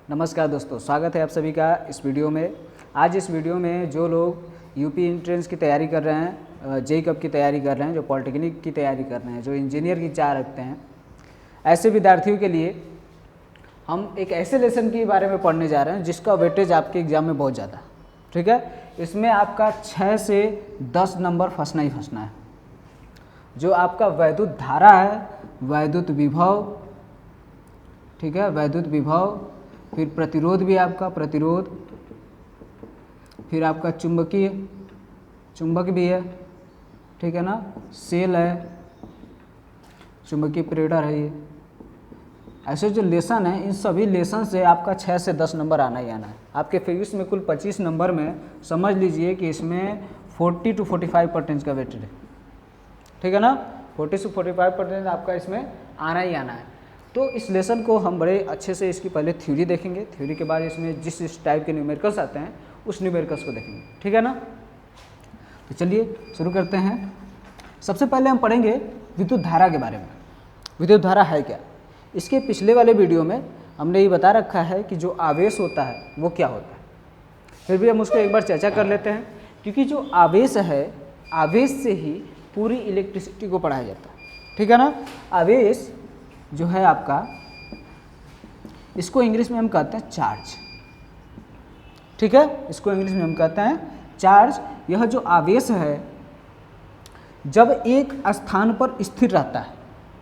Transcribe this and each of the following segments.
नमस्कार दोस्तों, स्वागत है आप सभी का इस वीडियो में। आज इस वीडियो में जो लोग यूपी एंट्रेंस की तैयारी कर रहे हैं, जेईई कब की तैयारी कर रहे हैं, जो पॉलिटेक्निक की तैयारी कर रहे हैं, जो इंजीनियर की चाह रखते हैं, ऐसे विद्यार्थियों के लिए हम एक ऐसे लेसन के बारे में पढ़ने जा रहे हैं जिसका वेटेज आपके एग्जाम में बहुत ज़्यादा, ठीक है। इसमें आपका 6 से 10 नंबर फंसना ही फंसना है। जो आपका वैद्युत धारा है, वैद्युत विभव, ठीक है, वैद्युत विभव, फिर प्रतिरोध भी आपका प्रतिरोध, फिर आपका चुंबकीय, चुंबक भी है, ठीक है ना, सेल है, चुंबकीय प्रेरणा है। ये ऐसे जो लेसन है, इन सभी लेसन से आपका 6 से 10 नंबर आना ही आना है। आपके फिजिक्स में कुल 25 नंबर में समझ लीजिए कि इसमें 40 to 45% का वेटेज है, ठीक है ना। 40 से 45% आपका इसमें आना ही आना है। तो इस लेसन को हम बड़े अच्छे से इसकी पहले थ्योरी देखेंगे, थ्योरी के बाद इसमें जिस टाइप के न्यूमेरिकल्स आते हैं उस न्यूमेरिकल्स को देखेंगे, ठीक है ना। तो चलिए शुरू करते हैं। सबसे पहले हम पढ़ेंगे विद्युत धारा के बारे में। विद्युत धारा है क्या? इसके पिछले वाले वीडियो में हमने ये बता रखा है कि जो आवेश होता है वो क्या होता है। फिर भी हम उसको एक बार चर्चा कर लेते हैं, क्योंकि जो आवेश है, आवेश से ही पूरी इलेक्ट्रिसिटी को पढ़ाया जाता है, ठीक है ना। आवेश जो है आपका, इसको इंग्लिश में हम कहते हैं चार्ज, ठीक है, इसको इंग्लिश में हम कहते हैं चार्ज। यह जो आवेश है जब एक स्थान पर स्थिर रहता है,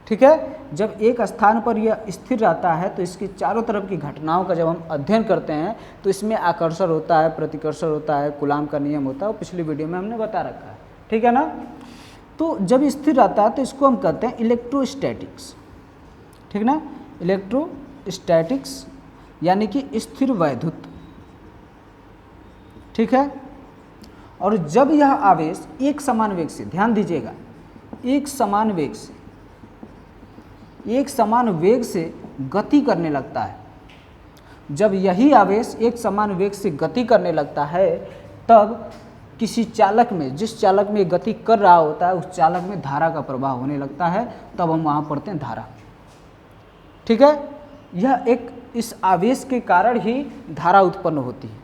ठीक है, जब एक स्थान पर यह स्थिर रहता है तो इसके चारों तरफ की घटनाओं का जब हम अध्ययन करते हैं तो इसमें आकर्षण होता है, प्रतिकर्षण होता है, कूलाम का नियम होता है, और पिछली वीडियो में हमने बता रखा है, ठीक है ना। तो जब स्थिर रहता है तो इसको हम कहते हैं इलेक्ट्रोस्टैटिक्स, ठीक ना, इलेक्ट्रोस्टैटिक्स यानी कि स्थिर वैद्युत, ठीक है। और जब यह आवेश एक समान वेग से, ध्यान दीजिएगा, एक समान वेग से गति करने लगता है, जब यही आवेश एक समान वेग से गति करने लगता है तब किसी चालक में, जिस चालक में गति कर रहा होता है उस चालक में धारा का प्रवाह होने लगता है, तब हम वहाँ पढ़ते हैं धारा, ठीक है। यह एक, इस आवेश के कारण ही धारा उत्पन्न होती है,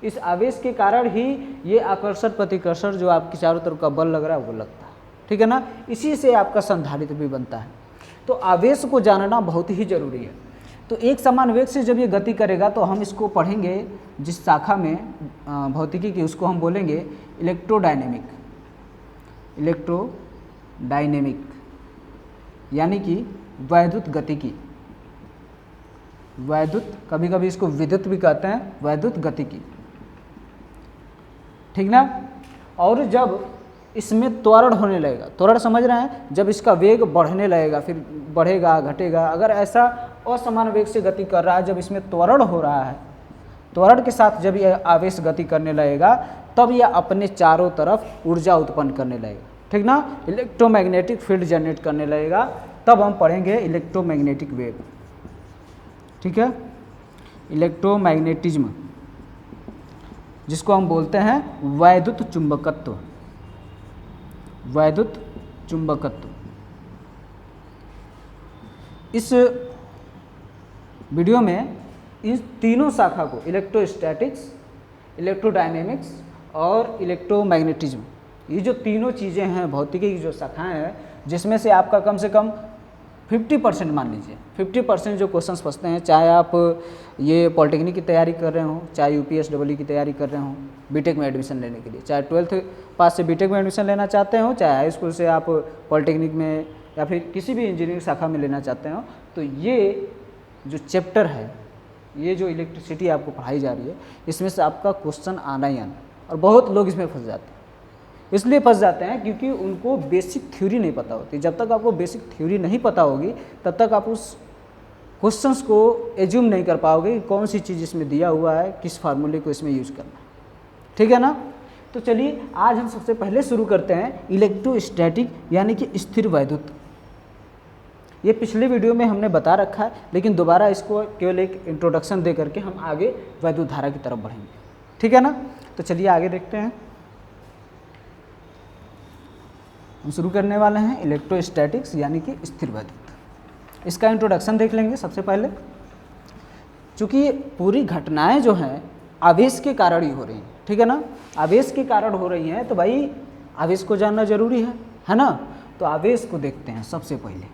इस आवेश के कारण ही ये आकर्षण प्रतिकर्षण जो आपके चारों तरफ का बल लग रहा है वो लगता है, ठीक है ना। इसी से आपका संधारित्र भी बनता है। तो आवेश को जानना बहुत ही जरूरी है। तो एक समान वेग से जब ये गति करेगा तो हम इसको पढ़ेंगे जिस शाखा में भौतिकी की, उसको हम बोलेंगे इलेक्ट्रोडायनेमिक, इलेक्ट्रोडायनेमिक यानी कि वैद्युत गतिकी, वैद्युत, कभी कभी इसको विद्युत भी कहते हैं, वैद्युत गतिकी, ठीक ना। और जब इसमें त्वरण होने लगेगा, त्वरण समझ रहे हैं, जब इसका वेग बढ़ने लगेगा, फिर बढ़ेगा घटेगा, अगर ऐसा असमान वेग से गति कर रहा है, जब इसमें त्वरण हो रहा है, त्वरण के साथ जब यह आवेश गति करने लगेगा तब यह अपने चारों तरफ ऊर्जा उत्पन्न करने लगेगा, ठीक ना, इलेक्ट्रोमैग्नेटिक फील्ड जनरेट करने लगेगा, तब हम पढ़ेंगे इलेक्ट्रोमैग्नेटिक वेव, ठीक है, इलेक्ट्रोमैग्नेटिज्म, जिसको हम बोलते हैं वैद्युत चुंबकत्व, वैद्युत चुंबकत्व। इस वीडियो में इन तीनों शाखा को, इलेक्ट्रोस्टैटिक्स, इलेक्ट्रोडायनेमिक्स और इलेक्ट्रोमैग्नेटिज्म, ये जो तीनों चीज़ें हैं भौतिकी की जो शाखाएं हैं, जिसमें से आपका कम से कम 50% मान लीजिए, 50% जो क्वेश्चंस फंसते हैं, चाहे आप ये पॉलिटेक्निक की तैयारी कर रहे हो, चाहे यूपीएसडब्ल्यू की तैयारी कर रहे हो बीटेक में एडमिशन लेने के लिए, चाहे 12th पास से बीटेक में एडमिशन लेना चाहते हो, चाहे हाई स्कूल से आप पॉलिटेक्निक में या फिर किसी भी इंजीनियरिंग शाखा में लेना चाहते हो, तो ये जो चैप्टर है, ये जो इलेक्ट्रिसिटी आपको पढ़ाई जा रही है, इसमें से आपका क्वेश्चन आना ही आना। और बहुत लोग इसमें फंस जाते हैं, इसलिए फंस जाते हैं क्योंकि उनको बेसिक थ्योरी नहीं पता होती। जब तक आपको बेसिक थ्योरी नहीं पता होगी तब तक आप उस क्वेश्चंस को एज्यूम नहीं कर पाओगे कि कौन सी चीज़ इसमें दिया हुआ है, किस फार्मूले को इसमें यूज़ करना है, ठीक है ना। तो चलिए आज हम सबसे पहले शुरू करते हैं इलेक्ट्रोस्टैटिक यानी कि स्थिर वैद्युत। ये पिछले वीडियो में हमने बता रखा है, लेकिन दोबारा इसको केवल एक इंट्रोडक्शन दे करके हम आगे वैद्युत धारा की तरफ बढ़ेंगे, ठीक है ना। तो चलिए आगे देखते हैं। हम शुरू करने वाले हैं इलेक्ट्रोस्टैटिक्स यानी कि स्थिर वैद्युत। इसका इंट्रोडक्शन देख लेंगे सबसे पहले। चूँकि पूरी घटनाएं जो हैं आवेश के कारण ही हो रही हैं, ठीक है ना, आवेश के कारण हो रही हैं, तो भाई आवेश को जानना जरूरी है ना। तो आवेश को देखते हैं। सबसे पहले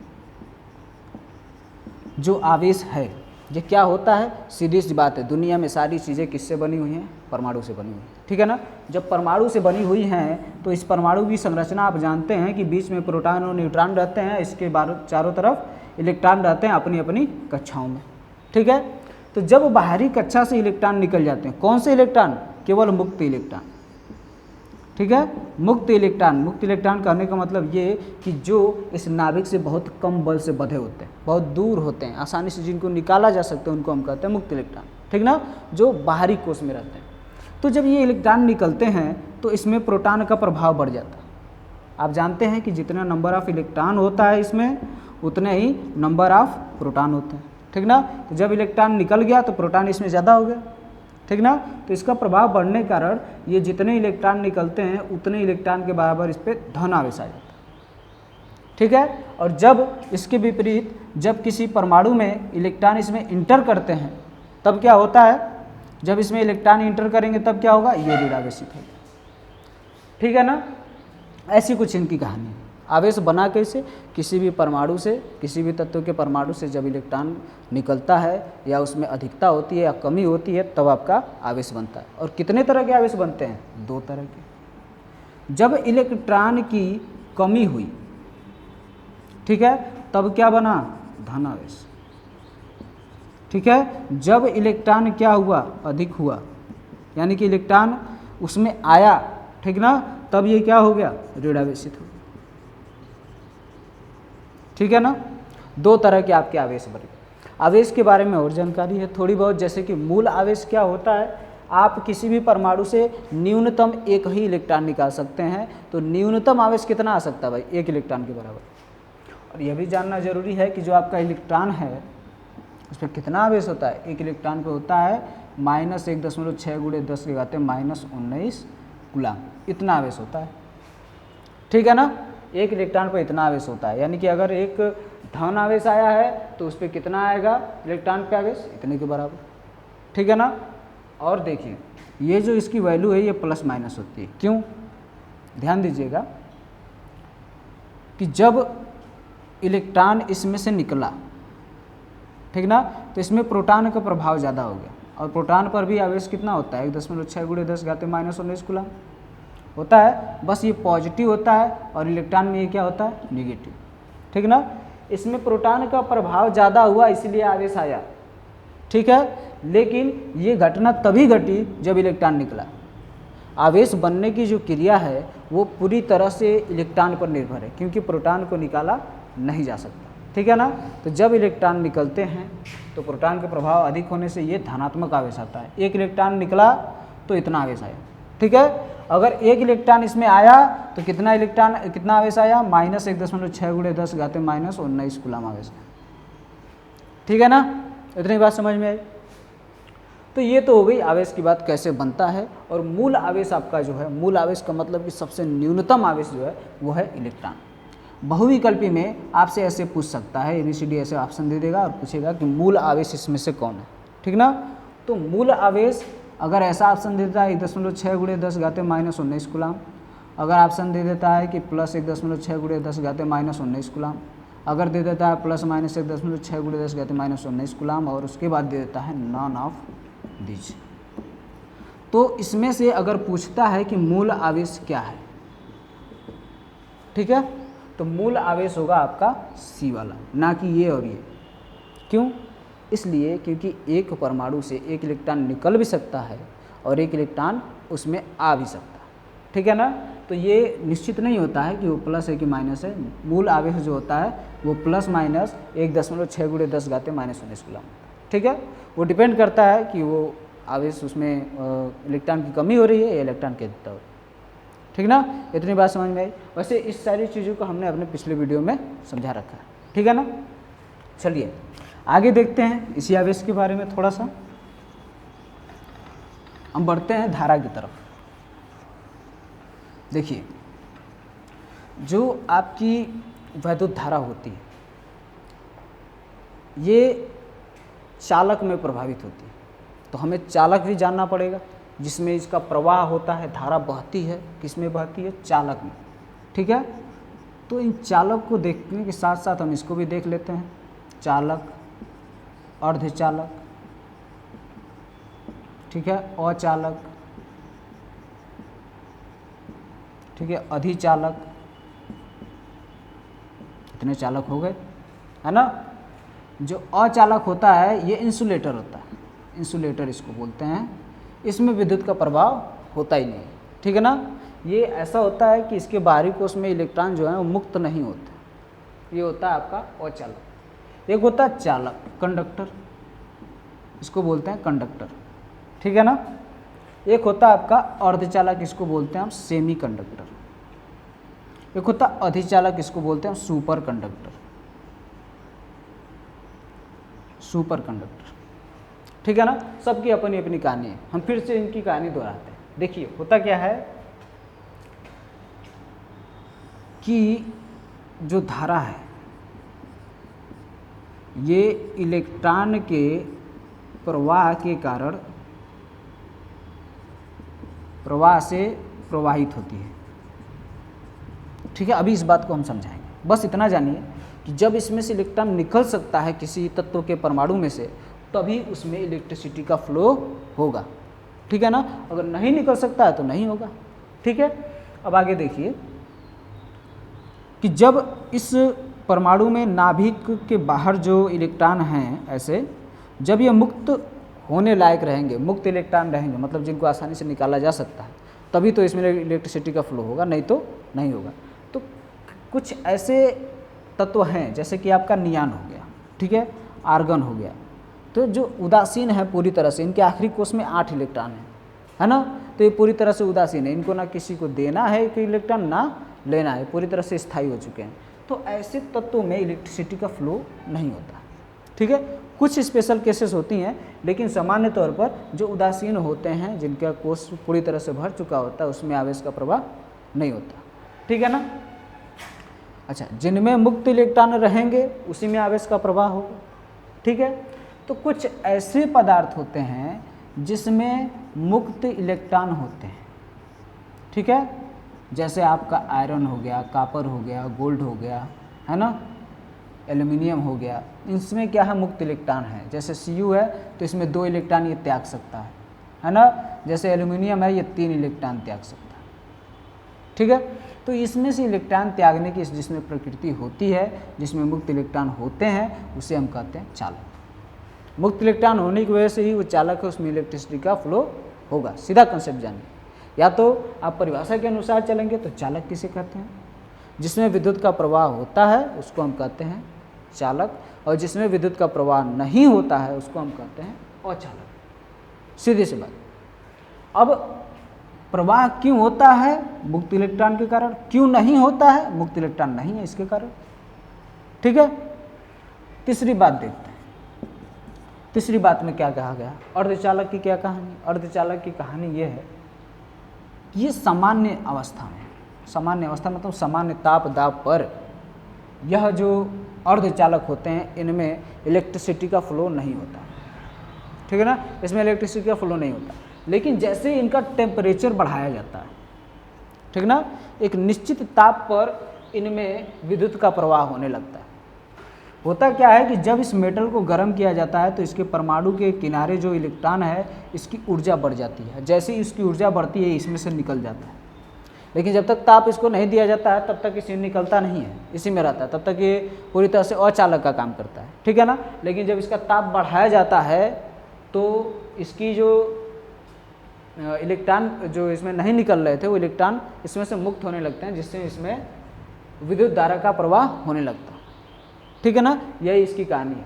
जो आवेश है ये क्या होता है, सीधी सी बात है, दुनिया में सारी चीज़ें किससे बनी हुई हैं, परमाणु से बनी हुई हैं, ठीक है ना। जब परमाणु से बनी हुई हैं तो इस परमाणु की संरचना आप जानते हैं कि बीच में प्रोटॉन और न्यूट्रॉन रहते हैं, इसके चारों तरफ इलेक्ट्रॉन रहते हैं अपनी अपनी कक्षाओं में, ठीक है। तो जब बाहरी कक्षा से इलेक्ट्रॉन निकल जाते हैं, कौन से इलेक्ट्रॉन, केवल मुक्त इलेक्ट्रॉन, ठीक है, मुक्त इलेक्ट्रॉन। मुक्त इलेक्ट्रॉन कहने का मतलब ये कि जो इस नाभिक से बहुत कम बल से बंधे होते हैं, बहुत दूर होते हैं, आसानी से जिनको निकाला जा सकता है उनको हम कहते हैं मुक्त इलेक्ट्रॉन, ठीक ना, जो बाहरी कोश में रहते हैं। तो जब ये इलेक्ट्रॉन निकलते हैं तो इसमें प्रोटॉन का प्रभाव बढ़ जाता है। आप जानते हैं कि जितना नंबर ऑफ इलेक्ट्रॉन होता है इसमें उतने ही नंबर ऑफ प्रोटॉन होते हैं, ठीक ना। तो जब इलेक्ट्रॉन निकल गया तो प्रोटॉन इसमें ज़्यादा हो गया, ठीक ना। तो इसका प्रभाव बढ़ने के कारण ये जितने इलेक्ट्रॉन निकलते हैं उतने इलेक्ट्रॉन के बराबर इस पर धन आवेश आ जाता है, ठीक है। और जब इसके विपरीत जब किसी परमाणु में इलेक्ट्रॉन इसमें इंटर करते हैं तब क्या होता है, जब इसमें इलेक्ट्रॉन इंटर करेंगे तब क्या होगा, ये ऋण आवेशित होगा, ठीक है ना। ऐसी कुछ इनकी कहानी है। आवेश बना कैसे, किसी भी परमाणु से, किसी भी तत्व के परमाणु से जब इलेक्ट्रॉन निकलता है या उसमें अधिकता होती है या कमी होती है तब आपका आवेश बनता है। और कितने तरह के आवेश बनते हैं, 2 तरह के। जब इलेक्ट्रॉन की कमी हुई, ठीक है, तब क्या बना, धन आवेश, ठीक है। जब इलेक्ट्रॉन क्या हुआ, अधिक हुआ, यानी कि इलेक्ट्रॉन उसमें आया, ठीक ना, तब ये क्या हो गया, ऋण आवेशित हो गया, ठीक है ना। 2 तरह के आपके आवेश बने। आवेश के बारे में और जानकारी है थोड़ी बहुत, जैसे कि मूल आवेश क्या होता है, आप किसी भी परमाणु से न्यूनतम एक ही इलेक्ट्रॉन निकाल सकते हैं। तो न्यूनतम आवेश कितना आ सकता है भाई, 1 इलेक्ट्रॉन के बराबर। और यह भी जानना जरूरी है कि जो आपका इलेक्ट्रॉन है उस पर कितना आवेश होता है, 1 इलेक्ट्रॉन पे होता है -1.6 × 10⁻⁻19 कूलम, इतना आवेश होता है, ठीक है ना। 1 इलेक्ट्रॉन पर इतना आवेश होता है, यानी कि अगर एक धन आवेश आया है तो उस पर कितना आएगा इलेक्ट्रॉन पे आवेश, इतने के बराबर, ठीक है ना। और देखिए ये जो इसकी वैल्यू है ये प्लस माइनस होती है, क्यों, ध्यान दीजिएगा कि जब इलेक्ट्रॉन इसमें से निकला, ठीक ना, तो इसमें प्रोटॉन का प्रभाव ज़्यादा हो गया। और प्रोटॉन पर भी आवेश कितना होता है, 1.6 × 10⁻⁻19 कूलम होता है। बस ये पॉजिटिव होता है और इलेक्ट्रॉन में ये क्या होता है, निगेटिव, ठीक ना। इसमें प्रोटॉन का प्रभाव ज़्यादा हुआ इसलिए आवेश आया, ठीक है। लेकिन ये घटना तभी घटी जब इलेक्ट्रॉन निकला। आवेश बनने की जो क्रिया है वो पूरी तरह से इलेक्ट्रॉन पर निर्भर है, क्योंकि प्रोटॉन को निकाला नहीं जा सकता, ठीक है ना। तो जब इलेक्ट्रॉन निकलते हैं तो प्रोटॉन का प्रभाव अधिक होने से ये धनात्मक आवेश आता है। 1 इलेक्ट्रॉन निकला तो इतना आवेश आया, ठीक है। अगर 1 इलेक्ट्रॉन इसमें आया तो कितना आवेश आया, -1.6 × 10⁻⁻19 कूलम आवेश, ठीक है ना। इतनी बात समझ में आई। तो ये तो हो गई आवेश की बात, कैसे बनता है। और मूल आवेश आपका जो है, मूल आवेश का मतलब कि सबसे न्यूनतम आवेश जो है वो है इलेक्ट्रॉन। बहुविकल्पी में आपसे ऐसे पूछ सकता है, ABCD ऐसे ऑप्शन दे देगा और पूछेगा कि मूल आवेश इसमें से कौन है, ठीक ना। तो मूल आवेश अगर ऐसा ऑप्शन देता है 1.6 × 10⁻⁻19 कूलम, अगर ऑप्शन दे देता है कि +1.6 × 10⁻⁻19 कूलम, अगर दे देता है +-1.6 × 10⁻⁻19 कूलम, और उसके बाद दे देता है नॉन ऑफ दीज। तो इसमें से अगर पूछता है कि मूल आवेश क्या है, ठीक है, तो मूल आवेश होगा आपका C वाला, ना कि ये और ये। क्यों, इसलिए क्योंकि एक परमाणु से 1 इलेक्ट्रॉन निकल भी सकता है और 1 इलेक्ट्रॉन उसमें आ भी सकता है, ठीक है ना। तो ये निश्चित नहीं होता है कि वो प्लस है कि माइनस है। मूल आवेश जो होता है वो ±1.6 × 10⁻⁻19 कूलम, ठीक है। वो डिपेंड करता है कि वो आवेश उसमें इलेक्ट्रॉन की कमी हो रही है या इलेक्ट्रॉन की अधिकता हो रही है, ठीक ना। इतनी बात समझ में आई। वैसे इस सारी चीज़ों को हमने अपने पिछले वीडियो में समझा रखा है, ठीक है ना। चलिए आगे देखते हैं इसी आवेश के बारे में थोड़ा सा। हम बढ़ते हैं धारा की तरफ। देखिए जो आपकी वैद्युत धारा होती है ये चालक में प्रभावित होती है। तो हमें चालक भी जानना पड़ेगा, जिसमें इसका प्रवाह होता है, धारा बहती है, किसमें बहती है? चालक में। ठीक है, तो इन चालक को देखने के साथ साथ हम इसको भी देख लेते हैं। चालक, अर्धचालक, ठीक है, अचालक, ठीक है, अधिचालक, इतने चालक हो गए, है ना। जो अचालक होता है ये इंसुलेटर होता है, इंसुलेटर इसको बोलते हैं। इसमें विद्युत का प्रभाव होता ही नहीं, ठीक है ना। ये ऐसा होता है कि इसके बाहरी कोश में इलेक्ट्रॉन जो है वो मुक्त नहीं होते। ये होता है आपका अचालक। एक होता है चालक, कंडक्टर, इसको बोलते हैं कंडक्टर, ठीक है ना। एक होता है आपका अर्धचालक, इसको बोलते हैं हम सेमी कंडक्टर। एक होता है अधिचालक, इसको बोलते हैं हम सुपर कंडक्टर, सुपर कंडक्टर, ठीक है ना। सबकी अपनी अपनी कहानी है, हम फिर से इनकी कहानी दोहराते हैं। देखिए होता क्या है कि जो धारा है ये इलेक्ट्रॉन के प्रवाह के कारण प्रवाह से प्रवाहित होती है, ठीक है। अभी इस बात को हम समझाएंगे। बस इतना जानिए कि जब इसमें से इलेक्ट्रॉन निकल सकता है किसी तत्व के परमाणु में से, तभी उसमें इलेक्ट्रिसिटी का फ्लो होगा, ठीक है ना। अगर नहीं निकल सकता है तो नहीं होगा, ठीक है। अब आगे देखिए कि जब इस परमाणु में नाभिक के बाहर जो इलेक्ट्रॉन हैं ऐसे, जब ये मुक्त होने लायक रहेंगे, मुक्त इलेक्ट्रॉन रहेंगे, मतलब जिनको आसानी से निकाला जा सकता है, तभी तो इसमें इलेक्ट्रिसिटी का फ्लो होगा, नहीं तो नहीं होगा। तो कुछ ऐसे तत्व हैं जैसे कि आपका नियान हो गया, ठीक है, आर्गन हो गया, तो जो उदासीन है पूरी तरह से, इनके आखिरी कोश में 8 इलेक्ट्रॉन है ना। तो ये पूरी तरह से उदासीन है, इनको ना किसी को देना है कि इलेक्ट्रॉन ना लेना है, पूरी तरह से स्थायी हो चुके हैं। तो ऐसे तत्वों में इलेक्ट्रिसिटी का फ्लो नहीं होता, ठीक है। कुछ स्पेशल केसेस होती हैं, लेकिन सामान्य तौर पर जो उदासीन होते हैं, जिनका कोश पूरी तरह से भर चुका होता है, उसमें आवेश का प्रवाह नहीं होता, ठीक है ना। अच्छा, जिनमें मुक्त इलेक्ट्रॉन रहेंगे उसी में आवेश का प्रवाह होगा, ठीक है। तो कुछ ऐसे पदार्थ होते हैं जिसमें मुक्त इलेक्ट्रॉन होते हैं, ठीक है, जैसे आपका आयरन हो गया, कॉपर हो गया, गोल्ड हो गया, है ना, एल्युमिनियम हो गया। इसमें क्या है? मुक्त इलेक्ट्रॉन है। जैसे Cu है तो इसमें 2 इलेक्ट्रॉन ये त्याग सकता है ना। जैसे एल्युमिनियम है ये 3 इलेक्ट्रॉन त्याग सकता है, ठीक है। तो इसमें से इलेक्ट्रॉन त्यागने की जिसमें प्रकृति होती है, जिसमें मुक्त इलेक्ट्रॉन होते हैं, उसे हम कहते हैं चालक। मुक्त इलेक्ट्रॉन होने की वजह से ही वो चालक है, उसमें इलेक्ट्रिसिटी का फ्लो होगा। सीधा कंसेप्ट जानिए, या तो आप परिभाषा के अनुसार चलेंगे तो चालक किसे कहते हैं? जिसमें विद्युत का प्रवाह होता है उसको हम कहते हैं चालक, और जिसमें विद्युत का प्रवाह नहीं होता है उसको हम कहते हैं अचालक। सीधी सी बात। अब प्रवाह क्यों होता है? मुक्त इलेक्ट्रॉन के कारण। क्यों नहीं होता है? मुक्त इलेक्ट्रॉन नहीं है इसके कारण, ठीक है। तीसरी बात देखते हैं। तीसरी बात में क्या कहा गया? अर्धचालक की क्या कहानी? अर्धचालक की कहानी ये है कि ये सामान्य अवस्था में, सामान्य अवस्था मतलब सामान्य ताप दाब पर यह जो अर्धचालक होते हैं इनमें इलेक्ट्रिसिटी का फ्लो नहीं होता, ठीक है ना। इसमें इलेक्ट्रिसिटी का फ्लो नहीं होता, लेकिन जैसे इनका टेम्परेचर बढ़ाया जाता है, ठीक ना, एक निश्चित ताप पर इनमें विद्युत का प्रवाह होने लगता है। होता क्या है कि जब इस मेटल को गर्म किया जाता है तो इसके परमाणु के किनारे जो इलेक्ट्रॉन है इसकी ऊर्जा बढ़ जाती है। जैसे ही इसकी ऊर्जा बढ़ती है इसमें से निकल जाता है, लेकिन जब तक ताप इसको नहीं दिया जाता है तब तक इसे निकलता नहीं है, इसी में रहता है, तब तक ये पूरी तरह से अचालक का काम करता है, ठीक है ना। लेकिन जब इसका ताप बढ़ाया जाता है तो इसकी जो इलेक्ट्रॉन जो इसमें नहीं निकल रहे थे वो इलेक्ट्रॉन इसमें से मुक्त होने लगते हैं, जिससे इसमें विद्युत धारा का प्रवाह होने लगता है, ठीक है ना। यही इसकी कहानी है।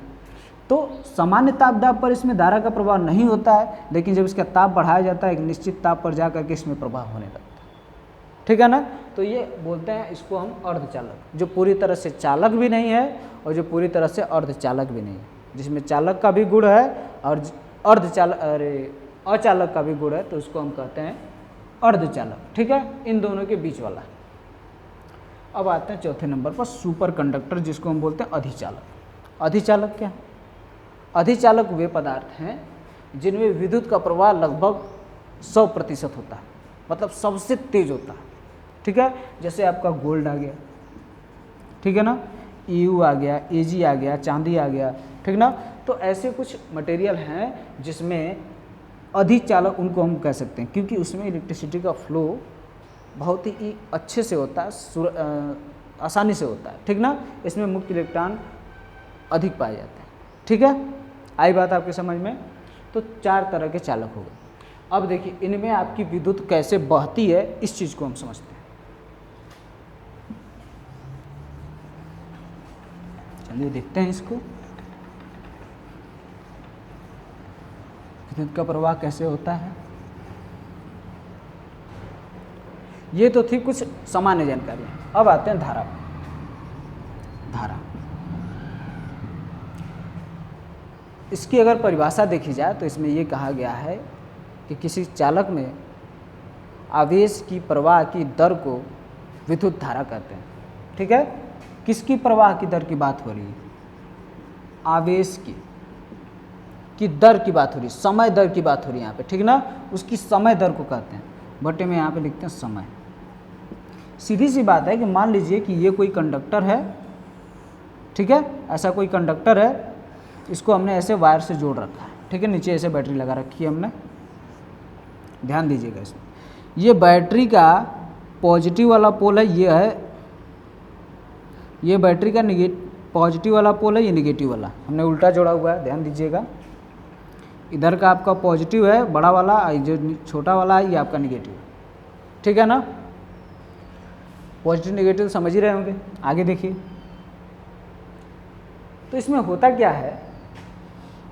तो सामान्य ताप दाब पर इसमें धारा का प्रवाह नहीं होता है, लेकिन जब इसका ताप बढ़ाया जाता है एक निश्चित ताप पर जाकर के इसमें प्रवाह होने लगता है, ठीक है ना। तो ये बोलते हैं इसको हम अर्धचालक, जो पूरी तरह से चालक भी नहीं है और जो पूरी तरह से अर्धचालक भी नहीं है, जिसमें चालक का भी गुण है और अचालक का भी गुण है, तो उसको हम कहते हैं अर्धचालक, ठीक है, इन दोनों के बीच वाला। अब आते हैं चौथे नंबर पर सुपर कंडक्टर, जिसको हम बोलते हैं अधिचालक। अधिचालक क्या है? अधिचालक वे पदार्थ हैं जिनमें विद्युत का प्रवाह लगभग 100% होता है, मतलब सबसे तेज होता है। ठीक है, जैसे आपका गोल्ड आ गया, ठीक है ना, EU आ गया, AG आ गया, चांदी आ गया, ठीक ना। तो ऐसे कुछ मटेरियल हैं जिसमें अधिचालक उनको हम कह सकते हैं, क्योंकि उसमें इलेक्ट्रिसिटी का फ्लो बहुत ही अच्छे से होता है, आसानी से होता है, ठीक ना। इसमें मुक्त इलेक्ट्रॉन अधिक पाए जाते हैं। ठीक है, आई बात आपके समझ में। तो 4 तरह के चालक हो गए। अब देखिए इनमें आपकी विद्युत कैसे बहती है, इस चीज़ को हम समझते हैं। चलिए देखते हैं इसको, विद्युत का प्रवाह कैसे होता है। ये तो थी कुछ सामान्य जानकारी। अब आते हैं धारा। धारा, इसकी अगर परिभाषा देखी जाए तो इसमें ये कहा गया है कि किसी चालक में आवेश की प्रवाह की दर को विद्युत धारा कहते हैं। ठीक है, किसकी प्रवाह की दर की बात हो रही है? आवेश की दर की बात हो रही है, समय दर की बात हो रही है यहाँ पे, ठीक ना। उसकी समय दर को कहते हैं, बटे में यहाँ पे लिखते हैं समय। सीधी सी बात है कि मान लीजिए कि ये कोई कंडक्टर है, ठीक है, ऐसा कोई कंडक्टर है, इसको हमने ऐसे वायर से जोड़ रखा है, ठीक है, नीचे ऐसे बैटरी लगा रखी है हमने, ध्यान दीजिएगा इसमें। ये बैटरी का पॉजिटिव वाला पोल है, ये है, ये बैटरी का पॉजिटिव वाला पोल है, ये निगेटिव वाला, हमने उल्टा जोड़ा हुआ है, ध्यान दीजिएगा। इधर का आपका पॉजिटिव है बड़ा वाला, जो छोटा वाला है ये आपका निगेटिव है, ठीक है ना। पॉजिटिव निगेटिव समझ ही रहे होंगे। आगे देखिए, तो इसमें होता क्या है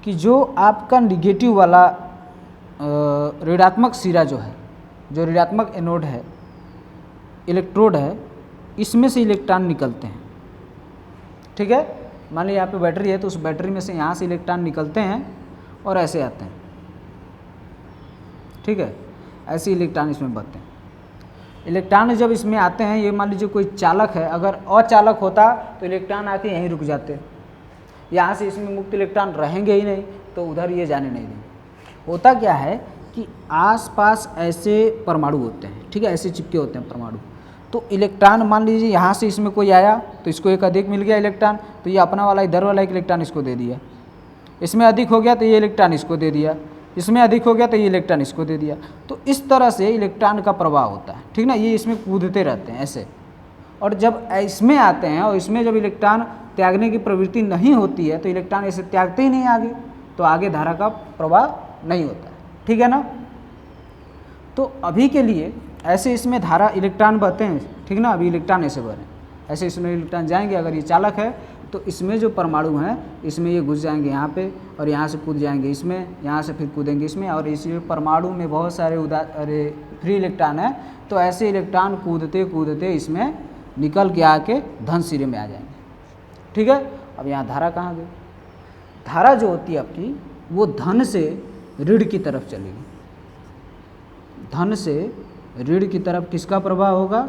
कि जो आपका निगेटिव वाला ऋणात्मक सिरा जो है, जो ऋणात्मक एनोड है, इलेक्ट्रोड है, इसमें से इलेक्ट्रॉन निकलते हैं। ठीक है, मान लीजिए यहाँ पे बैटरी है तो उस बैटरी में से यहाँ से इलेक्ट्रॉन निकलते हैं और ऐसे आते हैं। ठीक है, ऐसे इलेक्ट्रॉन इसमें बहते हैं। इलेक्ट्रॉन जब इसमें आते हैं, ये मान लीजिए कोई चालक है, अगर अचालक होता तो इलेक्ट्रॉन आके यहीं रुक जाते, यहाँ से इसमें मुक्त इलेक्ट्रॉन रहेंगे ही नहीं, तो उधर ये जाने नहीं देंगे। होता क्या है कि आसपास ऐसे परमाणु होते हैं, ठीक है, ऐसे चिपके होते हैं परमाणु। तो इलेक्ट्रॉन मान लीजिए यहाँ से इसमें कोई आया तो इसको एक अधिक मिल गया इलेक्ट्रॉन, तो ये अपना वाला इधर वाला एक इलेक्ट्रॉन इसको दे दिया, इसमें अधिक हो गया तो ये इलेक्ट्रॉन इसको दे दिया, इसमें अधिक हो गया तो ये इलेक्ट्रॉन इसको दे दिया। तो इस तरह से इलेक्ट्रॉन का प्रवाह होता है, ठीक ना। ये इसमें कूदते रहते हैं ऐसे, और जब इसमें आते हैं और इसमें जब इलेक्ट्रॉन त्यागने की प्रवृत्ति नहीं होती है तो इलेक्ट्रॉन ऐसे त्यागते ही नहीं आगे, तो आगे धारा का प्रवाह नहीं होता है, ठीक है ना। तो अभी के लिए ऐसे इसमें धारा इलेक्ट्रॉन बहते हैं, ठीक ना, अभी इलेक्ट्रॉन ऐसे बह रहे हैं, ऐसे इसमें इलेक्ट्रॉन जाएंगे। अगर ये चालक है तो इसमें जो परमाणु हैं इसमें ये घुस जाएंगे यहाँ पे, और यहाँ से कूद जाएंगे इसमें, यहाँ से फिर कूदेंगे इसमें, और इसी परमाणु में बहुत सारे फ्री इलेक्ट्रॉन हैं, तो ऐसे इलेक्ट्रॉन कूदते कूदते इसमें निकल के आके धन सिरे में आ जाएंगे। ठीक है, अब यहाँ धारा कहाँ गई? धारा जो होती है आपकी वो धन से ऋण की तरफ चलेगी। धन से ऋण की तरफ किसका प्रवाह होगा?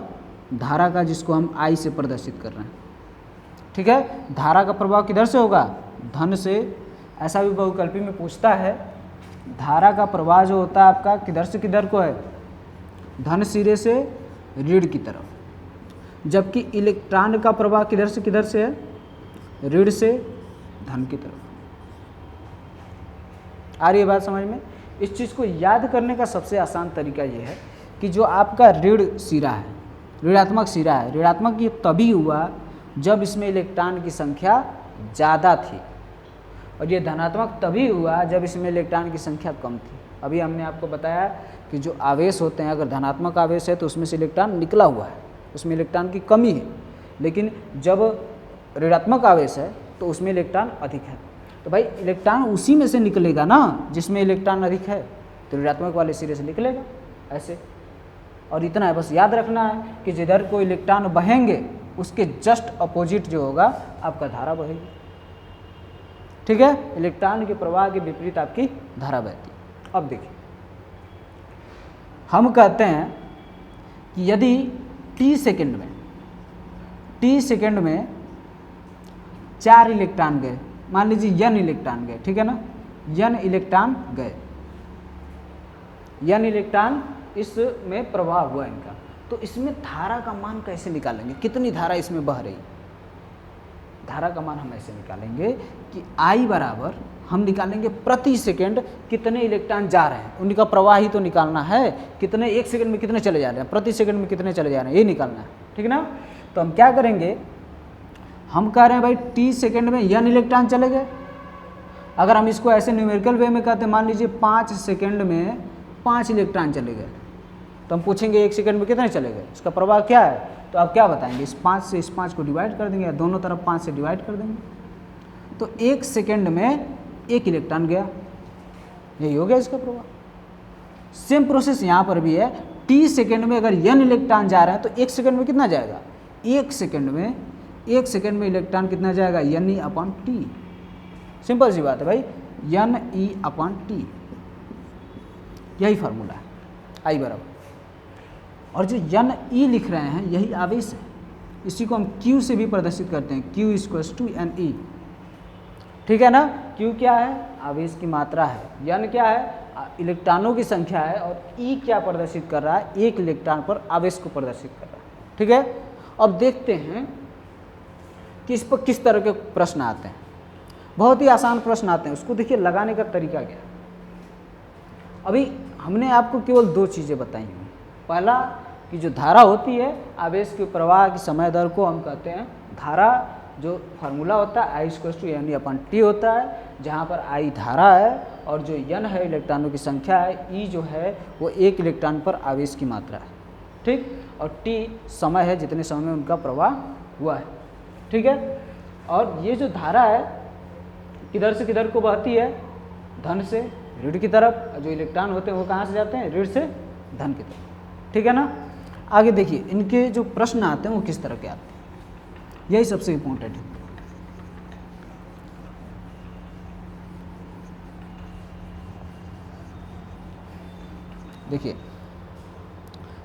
धारा का, जिसको हम I से प्रदर्शित कर रहे हैं। ठीक है, धारा का प्रवाह किधर से होगा? धन से। ऐसा भी बहुकल्पी में पूछता है, धारा का प्रवाह जो होता है आपका किधर से किधर को है? धन सिरे से ऋण की तरफ। जबकि इलेक्ट्रॉन का प्रवाह किधर से किधर से है? ऋण से धन की तरफ। आ रही है बात समझ में? इस चीज़ को याद करने का सबसे आसान तरीका ये है कि जो आपका ऋण सिरा है, ऋणात्मक सिरा है, ऋणात्मक ये तभी हुआ जब इसमें इलेक्ट्रॉन की संख्या ज़्यादा थी, और ये धनात्मक तभी हुआ जब इसमें इलेक्ट्रॉन की संख्या कम थी। अभी हमने आपको बताया कि जो आवेश होते हैं, अगर धनात्मक आवेश है तो उसमें से इलेक्ट्रॉन निकला हुआ है, उसमें इलेक्ट्रॉन की कमी है, लेकिन जब ऋणात्मक आवेश है तो उसमें इलेक्ट्रॉन अधिक है। तो भाई इलेक्ट्रॉन उसी में से निकलेगा ना जिसमें इलेक्ट्रॉन अधिक है, तो ऋणात्मक वाले सिरे से निकलेगा ऐसे। और इतना है, बस याद रखना है कि जिधर कोई इलेक्ट्रॉन बहेंगे उसके जस्ट अपोजिट जो होगा आपका धारा बहेगी। ठीक है, इलेक्ट्रॉन के प्रवाह के विपरीत आपकी धारा बहती है। अब देखिए, हम कहते हैं कि यदि t सेकेंड में 4 इलेक्ट्रॉन गए, मान लीजिए n इलेक्ट्रॉन गए, ठीक है ना, n इलेक्ट्रॉन गए, n इलेक्ट्रॉन इसमें प्रवाह हुआ इनका, तो इसमें धारा का मान कैसे निकालेंगे, कितनी धारा इसमें बह रही। धारा का मान हम ऐसे निकालेंगे कि I बराबर हम निकालेंगे प्रति सेकंड कितने इलेक्ट्रॉन जा रहे हैं, उनका प्रवाह ही तो निकालना है, कितने एक सेकंड में कितने चले जा रहे हैं, प्रति सेकंड में कितने चले जा रहे हैं, ये निकालना है, ठीक ना। तो हम क्या करेंगे, हम कह रहे हैं भाई t सेकंड में n इलेक्ट्रॉन चले गए। अगर हम इसको ऐसे न्यूमेरिकल वे में कहते हैं, मान लीजिए 5 सेकंड में 5 इलेक्ट्रॉन चले गए, तो हम पूछेंगे 1 सेकंड में कितने चले गए, इसका प्रवाह क्या है, तो आप क्या बताएंगे, इस 5 से इस 5 को डिवाइड कर देंगे, दोनों तरफ 5 से डिवाइड कर देंगे, तो 1 सेकंड में 1 इलेक्ट्रॉन गया, यही हो गया इसका प्रवाह। सेम प्रोसेस यहाँ पर भी है, t सेकंड में अगर n इलेक्ट्रॉन जा रहा है तो 1 सेकंड में कितना जाएगा, 1 सेकंड में इलेक्ट्रॉन कितना जाएगा, NE/T। सिंपल सी बात है भाई, NE/T, यही फार्मूला है I बराबर। और जो NE लिख रहे हैं यही आवेश है, इसी को हम Q से भी प्रदर्शित करते हैं, Q = NE, ठीक है ना। Q क्या है, आवेश की मात्रा है, N क्या है, इलेक्ट्रॉनों की संख्या है, और E क्या प्रदर्शित कर रहा है, एक इलेक्ट्रॉन पर आवेश को प्रदर्शित कर रहा है, ठीक है। अब देखते हैं कि इस पर किस तरह के प्रश्न आते हैं। बहुत ही आसान प्रश्न आते हैं, उसको देखिए लगाने का तरीका क्या। अभी हमने आपको केवल 2 चीज़ें बताई हैं। पहला कि जो धारा होती है, आवेश के प्रवाह की समय दर को हम कहते हैं धारा, जो फार्मूला होता है I = NE/T होता है, जहाँ पर I धारा है और जो N है इलेक्ट्रॉनों की संख्या है, E जो है वो एक इलेक्ट्रॉन पर आवेश की मात्रा है, ठीक, और T समय है जितने समय में उनका प्रवाह हुआ है, ठीक है। और ये जो धारा है किधर से किधर को बहती है, धन से ऋण की तरफ, जो इलेक्ट्रॉन होते हैं वो कहाँ से जाते हैं, ऋण से धन की तरफ, ठीक है ना। आगे देखिए इनके जो प्रश्न आते हैं वो किस तरह के आते हैं, यही सबसे इम्पोर्टेंट है। देखिए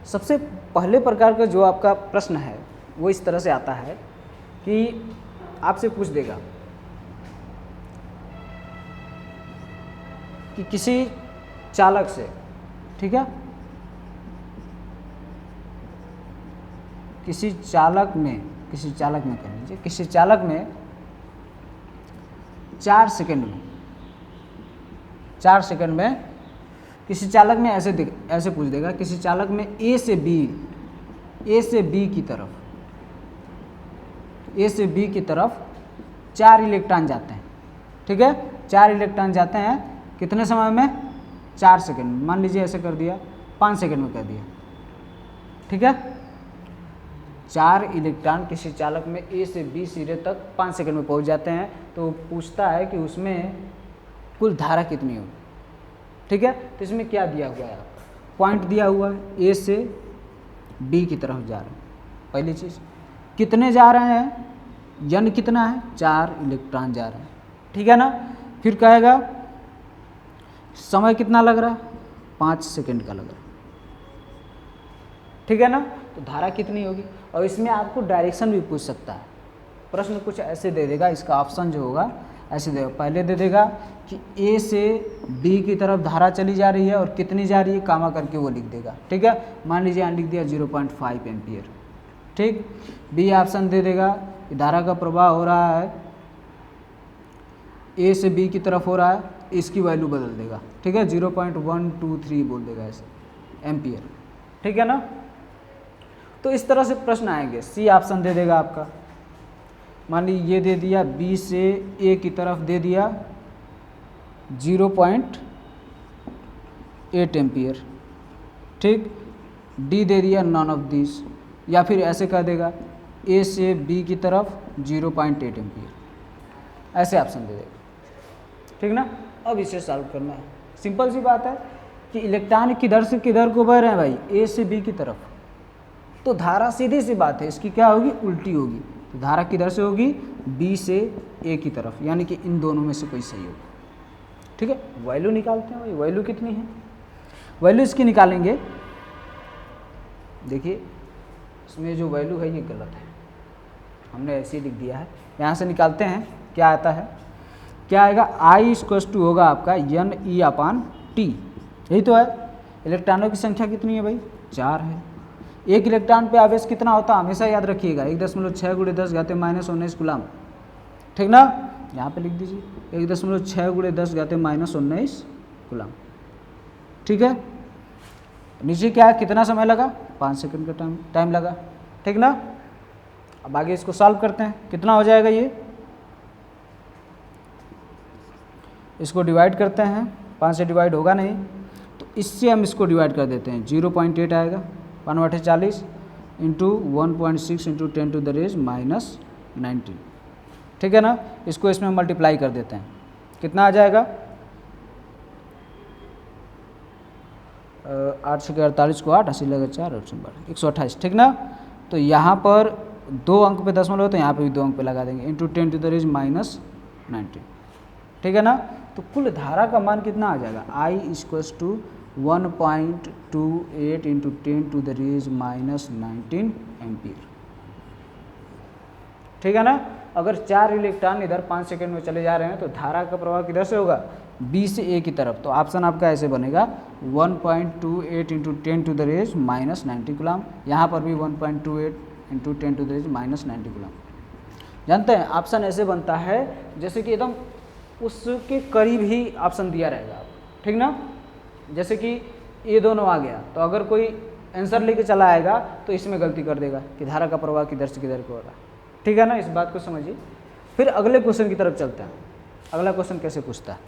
सबसे पहले प्रकार का जो आपका प्रश्न है वो इस तरह से आता है कि आपसे पूछ देगा कि किसी चालक से, ठीक है, किसी चालक में कह लीजिए, किसी चालक में 4 सेकंड में किसी चालक में ऐसे पूछ देगा, किसी चालक में A से B की तरफ 4 इलेक्ट्रॉन जाते हैं, ठीक है, 4 इलेक्ट्रॉन जाते हैं कितने समय में, 4 सेकंड, मान लीजिए ऐसे कर दिया, 5 सेकंड में कर दिया, ठीक है। 4 इलेक्ट्रॉन किसी चालक में A से B सिरे तक 5 सेकंड में पहुंच जाते हैं, तो पूछता है कि उसमें कुल धारा कितनी होगी, ठीक है। तो इसमें क्या दिया हुआ है, पॉइंट दिया हुआ है, A से B की तरफ जा रहे हैं, पहली चीज़ कितने जा रहे हैं, N कितना है, 4 इलेक्ट्रॉन जा रहे हैं, ठीक है ना। फिर कहेगा समय कितना लग रहा है, 5 सेकंड का लग रहा है, ठीक है ना। तो धारा कितनी होगी, और इसमें आपको डायरेक्शन भी पूछ सकता है, प्रश्न कुछ ऐसे दे देगा, इसका ऑप्शन जो होगा ऐसे देगा, पहले दे देगा कि A से B की तरफ धारा चली जा रही है और कितनी जा रही है, कामा करके वो लिख देगा, ठीक है। मान लीजिए यहाँ लिख दिया 0.5 एम्पियर, ठीक। B ऑप्शन दे देगा कि धारा का प्रवाह हो रहा है A से B की तरफ हो रहा है, इसकी वैल्यू बदल देगा, ठीक है, 0.123 बोल देगा ऐसे एम्पियर, ठीक है ना। तो इस तरह से प्रश्न आएंगे। C ऑप्शन दे देगा आपका, मान लीजिए ये दे दिया, B से A की तरफ दे दिया 0.8 एम्पियर, ठीक। D दे दिया नॉन ऑफ दिस, या फिर ऐसे कह देगा A से B की तरफ 0.8 एम्पियर, ऐसे ऑप्शन दे देगा, ठीक ना। अब इसे सॉल्व करना है, सिंपल सी बात है कि इलेक्ट्रॉन किधर से किधर को बह रहे हैं भाई, A से B की तरफ, तो धारा सीधी सी बात है इसकी क्या होगी, उल्टी होगी। तो धारा किधर से होगी, B से A की तरफ, यानी कि इन दोनों में से कोई सही होगा, ठीक है। वैल्यू निकालते हैं भाई, वैल्यू कितनी है, वैल्यू इसकी निकालेंगे। देखिए इसमें जो वैल्यू है ये गलत है, हमने ऐसे ही लिख दिया है, यहाँ से निकालते हैं क्या आता है। क्या आएगा, आई इक्वल्स टू होगा आपका NE/T, यही तो है। इलेक्ट्रॉनों की संख्या कितनी है भाई, 4 है। एक इलेक्ट्रॉन पे आवेश कितना होता है, हमेशा याद रखिएगा 1.6 × 10⁻19 कूलम, ठीक ना। यहाँ पे लिख दीजिए 1.6 × 10⁻19 कूलम, ठीक है। नीचे क्या है, कितना समय लगा, 5 सेकंड का टाइम लगा, ठीक ना। अब आगे इसको सॉल्व करते हैं, कितना हो जाएगा ये, इसको डिवाइड करते हैं, 5 से डिवाइड होगा नहीं तो इससे हम इसको डिवाइड कर देते हैं, 0.8 आएगा, 5 × 40 इंटू 1.6 इंटू 10⁻⁻19, ठीक है ना। इसको इसमें मल्टीप्लाई कर देते हैं, कितना आ जाएगा, 8 से 48 को 8, 80 लगा 4 और 128, ठीक ना। तो यहाँ पर 2 अंक पे दशमलव, तो यहाँ पे भी 2 अंक पे लगा देंगे, इंटू 10⁻⁻19, ठीक है ना। तो कुल धारा का मान कितना आ जाएगा, I equals to 1.28 into 10⁻⁻19 ampere, ठीक है ना। अगर 4 इलेक्ट्रॉन इधर 5 सेकंड में चले जा रहे हैं तो धारा का प्रवाह किधर से होगा, B से A की तरफ। तो ऑप्शन आपका ऐसे बनेगा 1.28 इंटू 10⁻⁻19 कूलम, यहाँ पर भी 1.28 इंटू 10⁻⁻19 कूलम। जानते हैं ऑप्शन ऐसे बनता है जैसे कि एकदम उसके करीब ही ऑप्शन दिया रहेगा, ठीक ना। जैसे कि ये दोनों आ गया तो अगर कोई आंसर लेके चला आएगा तो इसमें गलती कर देगा कि धारा का प्रवाह किधर से किधर को हो रहा है, ठीक है ना। इस बात को समझिए। फिर अगले क्वेश्चन की तरफ चलते हैं। अगला क्वेश्चन कैसे पूछता है,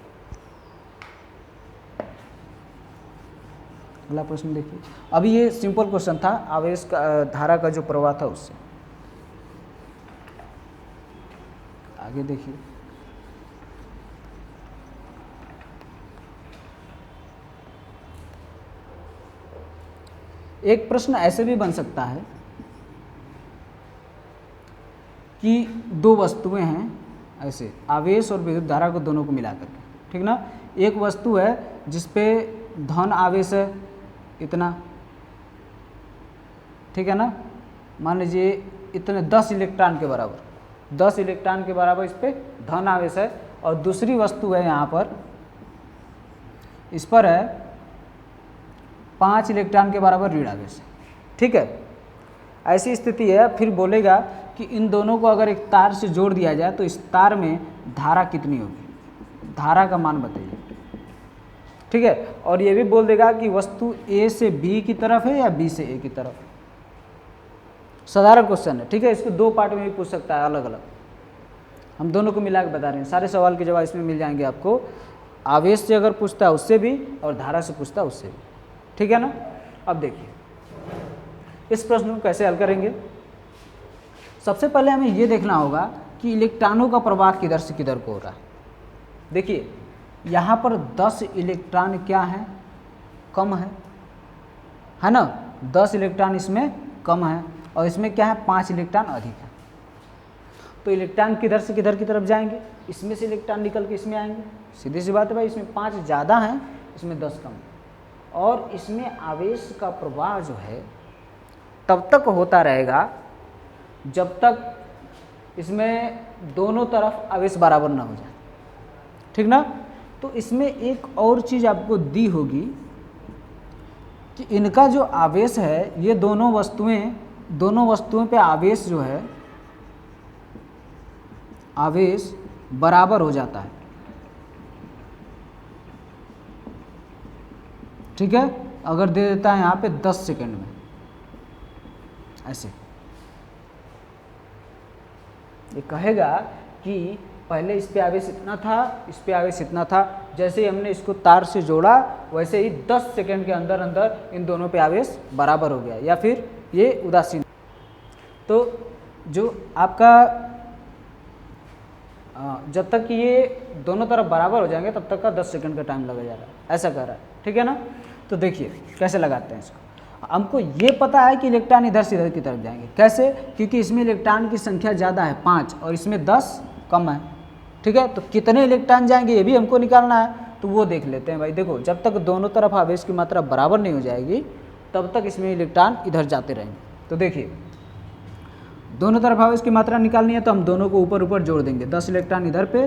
अगला प्रश्न देखिए। अभी ये सिंपल क्वेश्चन था, आवेश का धारा का जो प्रवाह था उससे। आगे देखिए, एक प्रश्न ऐसे भी बन सकता है कि 2 वस्तुएं हैं ऐसे, आवेश और विद्युत धारा को दोनों को मिला करके, ठीक ना। एक वस्तु है जिसपे धन आवेश है इतना, ठीक है ना। मान लीजिए इतने 10 इलेक्ट्रॉन के बराबर, 10 इलेक्ट्रॉन के बराबर इस पर धन आवेश है, और दूसरी वस्तु है यहाँ पर, इस पर है 5 इलेक्ट्रॉन के बराबर ऋण आवेश, ठीक है। ऐसी स्थिति है, फिर बोलेगा कि इन दोनों को अगर एक तार से जोड़ दिया जाए तो इस तार में धारा कितनी होगी, धारा का मान बताइए, ठीक है। और ये भी बोल देगा कि वस्तु A से B की तरफ है या B से A की तरफ। साधारण क्वेश्चन है, ठीक है। इसको 2 पार्ट में भी पूछ सकता है अलग अलग, हम दोनों को मिला के बता रहे हैं। सारे सवाल के जवाब इसमें मिल जाएंगे आपको। आवेश से अगर पूछता है उससे भी, और धारा से पूछता है उससे भी, ठीक है ना। अब देखिए इस प्रश्न को कैसे हल करेंगे। सबसे पहले हमें ये देखना होगा कि इलेक्ट्रॉनों का प्रवाह किधर से किधर को हो रहा है। देखिए यहाँ पर 10 इलेक्ट्रॉन क्या है, कम है ना। 10 इलेक्ट्रॉन इसमें कम है, और इसमें क्या है, 5 इलेक्ट्रॉन अधिक है। तो इलेक्ट्रॉन किधर से किधर की तरफ जाएंगे, इसमें से इलेक्ट्रॉन निकल के इसमें आएंगे। सीधी सी बात है भाई, इसमें 5 ज़्यादा हैं, इसमें 10 कम है। और इसमें आवेश का प्रवाह जो है तब तक होता रहेगा जब तक इसमें दोनों तरफ आवेश बराबर ना हो जाए, ठीक ना। तो इसमें एक और चीज़ आपको दी होगी कि इनका जो आवेश है, ये दोनों वस्तुएं पे आवेश जो है, आवेश बराबर हो जाता है, ठीक है। अगर दे देता है यहाँ पे 10 सेकंड में ऐसे, ये कहेगा कि पहले इस पे आवेश इतना था, इस पे आवेश इतना था, जैसे ही हमने इसको तार से जोड़ा वैसे ही 10 सेकंड के अंदर अंदर इन दोनों पे आवेश बराबर हो गया, या फिर ये उदासीन। तो जो आपका जब तक कि ये दोनों तरफ बराबर हो जाएंगे तब तक का 10 सेकंड का टाइम लगा जा रहा है, ऐसा कर रहा है, ठीक है ना। तो देखिए कैसे लगाते हैं इसको। हमको ये पता है कि इलेक्ट्रॉन इधर से इधर की तरफ जाएंगे, कैसे, क्योंकि इसमें इलेक्ट्रॉन की संख्या ज़्यादा है 5 और इसमें 10 कम है, ठीक है। तो कितने इलेक्ट्रॉन जाएंगे ये भी हमको निकालना है, तो वो देख लेते हैं भाई। देखो जब तक दोनों तरफ आवेश की मात्रा बराबर नहीं हो जाएगी तब तक इसमें इलेक्ट्रॉन इधर जाते रहेंगे। तो देखिए दोनों तरफ आवेश की मात्रा निकालनी है तो हम दोनों को ऊपर ऊपर जोड़ देंगे, 10 इलेक्ट्रॉन इधर पे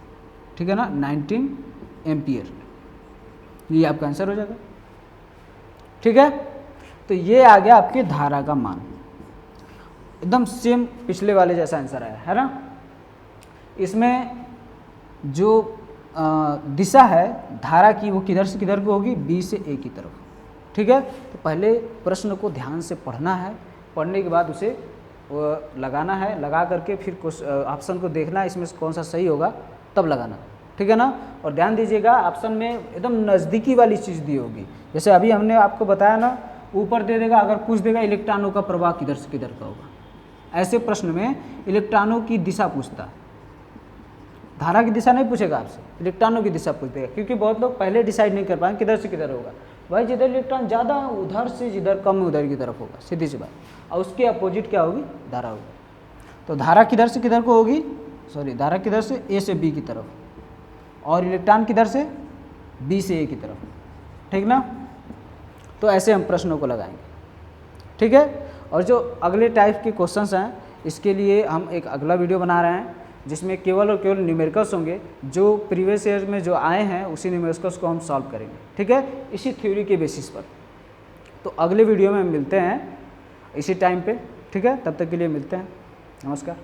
ठीक है ना, 19 एम्पियर, ये आपका आंसर हो जाएगा। ठीक है, तो ये आ गया आपके धारा का मान, एकदम सेम पिछले वाले जैसा आंसर आया है ना। इसमें जो दिशा है धारा की वो किधर से किधर को होगी, बी से ए की तरफ। ठीक है, तो पहले प्रश्न को ध्यान से पढ़ना है, पढ़ने के बाद उसे लगाना है, लगा करके फिर ऑप्शन को देखना है इसमें से कौन सा सही होगा तब लगाना। ठीक है ना, और ध्यान दीजिएगा ऑप्शन में एकदम नज़दीकी वाली चीज़ दी होगी। जैसे अभी हमने आपको बताया ना, ऊपर दे देगा, अगर पूछ देगा इलेक्ट्रॉनों का प्रवाह किधर से किधर का होगा, ऐसे प्रश्न में इलेक्ट्रॉनों की दिशा पूछता है, धारा की दिशा नहीं पूछेगा आपसे, इलेक्ट्रॉनों की दिशा पूछ देगा। क्योंकि बहुत लोग पहले डिसाइड नहीं कर पाएंगे किधर से किधर होगा। भाई जिधर इलेक्ट्रॉन ज़्यादा उधर से जिधर कम उधर की तरफ होगा, सीधी सी बात। और उसके अपोजिट क्या होगी, धारा होगी। तो धारा किधर से किधर को होगी, सॉरी धारा किधर से, ए से बी की तरफ, और इलेक्ट्रॉन किधर से, बी से ए की तरफ। ठीक ना, तो ऐसे हम प्रश्नों को लगाएंगे। ठीक है, और जो अगले टाइप के क्वेश्चंस हैं इसके लिए हम एक अगला वीडियो बना रहे हैं जिसमें केवल और केवल न्यूमेरिकल्स होंगे, जो प्रीवियस ईयर में जो आए हैं उसी न्यूमेरिकल्स को हम सॉल्व करेंगे। ठीक है, इसी थ्योरी के बेसिस पर। तो अगले वीडियो में हम मिलते हैं इसी टाइम पे। ठीक है, तब तक के लिए मिलते हैं, नमस्कार।